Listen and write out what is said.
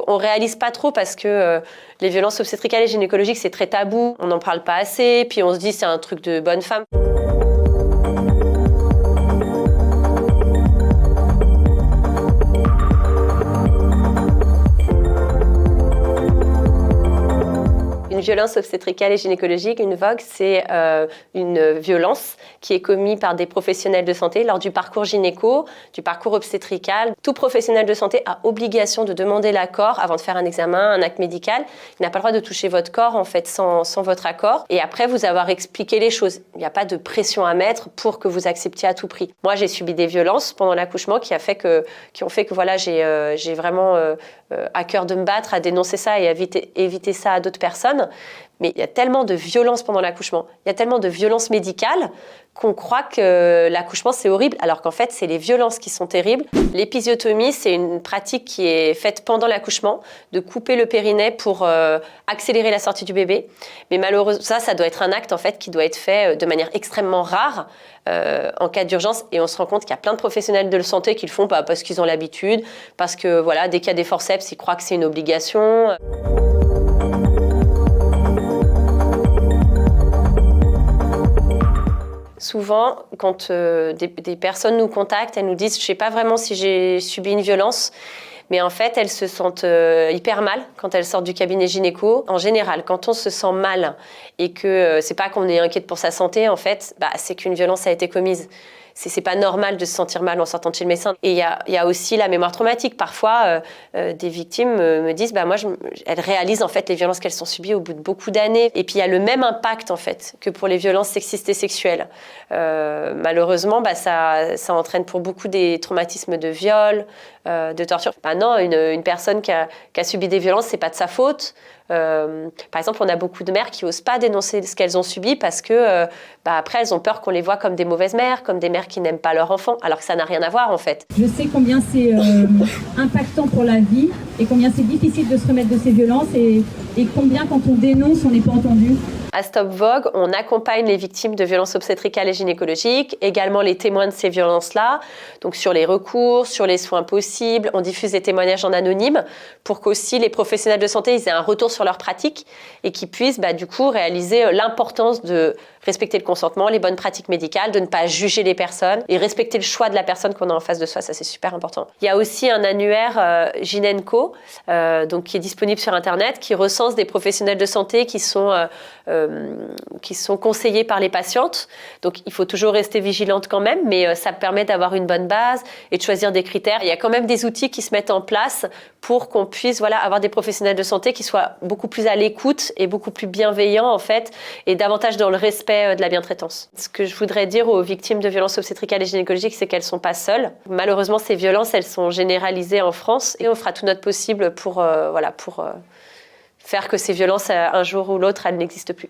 on réalise pas trop parce que les violences obstétricales et gynécologiques, c'est très tabou. On n'en parle pas assez, puis on se dit c'est un truc de bonne femme. Une violence obstétricale et gynécologique, une VOG, c'est une violence qui est commise par des professionnels de santé lors du parcours gynéco, du parcours obstétrical. Tout professionnel de santé a obligation de demander l'accord avant de faire un examen, un acte médical. Il n'a pas le droit de toucher votre corps en fait sans votre accord. Et après vous avoir expliqué les choses. Il n'y a pas de pression à mettre pour que vous acceptiez à tout prix. Moi, j'ai subi des violences pendant l'accouchement qui ont fait que voilà, j'ai vraiment à cœur de me battre, à dénoncer ça et éviter ça à d'autres personnes. Mais il y a tellement de violence pendant l'accouchement, il y a tellement de violence médicale qu'on croit que l'accouchement c'est horrible, alors qu'en fait c'est les violences qui sont terribles. L'épisiotomie, c'est une pratique qui est faite pendant l'accouchement, de couper le périnée pour accélérer la sortie du bébé. Mais malheureusement, ça doit être un acte en fait qui doit être fait de manière extrêmement rare en cas d'urgence. Et on se rend compte qu'il y a plein de professionnels de la santé qui le font parce qu'ils ont l'habitude, parce que voilà, dès qu'il y a des forceps, ils croient que c'est une obligation. Souvent, quand des personnes nous contactent, elles nous disent « je ne sais pas vraiment si j'ai subi une violence », mais en fait, elles se sentent hyper mal quand elles sortent du cabinet gynéco. En général, quand on se sent mal et que c'est pas qu'on est inquiète pour sa santé, en fait, c'est qu'une violence a été commise. C'est pas normal de se sentir mal en sortant de chez le médecin. Et il y a aussi la mémoire traumatique. Parfois, des victimes me disent, elles réalisent en fait les violences qu'elles ont subies au bout de beaucoup d'années. Et puis il y a le même impact en fait que pour les violences sexistes et sexuelles. Malheureusement, ça entraîne pour beaucoup des traumatismes de viol, de torture. Non, une personne qui a subi des violences, c'est pas de sa faute. Par exemple, on a beaucoup de mères qui n'osent pas dénoncer ce qu'elles ont subi parce que après elles ont peur qu'on les voit comme des mauvaises mères, comme des mères qui n'aiment pas leur enfant, alors que ça n'a rien à voir en fait. Je sais combien c'est impactant pour la vie et combien c'est difficile de se remettre de ces violences et combien quand on dénonce on n'est pas entendu. À Stop VOG, on accompagne les victimes de violences obstétricales et gynécologiques, également les témoins de ces violences-là, donc sur les recours, sur les soins possibles. On diffuse des témoignages en anonyme pour qu'aussi les professionnels de santé aient un retour sur leur pratique et qu'ils puissent du coup réaliser l'importance de respecter le consentement, les bonnes pratiques médicales, de ne pas juger les personnes et respecter le choix de la personne qu'on a en face de soi. Ça, c'est super important. Il y a aussi un annuaire Gynenco, donc qui est disponible sur Internet, qui recense des professionnels de santé qui sont conseillés par les patientes. Donc, il faut toujours rester vigilante quand même, mais ça permet d'avoir une bonne base et de choisir des critères. Il y a quand même des outils qui se mettent en place pour qu'on puisse avoir des professionnels de santé qui soient beaucoup plus à l'écoute et beaucoup plus bienveillants en fait, et davantage dans le respect de la bientraitance. Ce que je voudrais dire aux victimes de violences obstétricales et gynécologiques, c'est qu'elles ne sont pas seules. Malheureusement, ces violences, elles sont généralisées en France et on fera tout notre possible pour faire que ces violences, un jour ou l'autre, elles n'existent plus.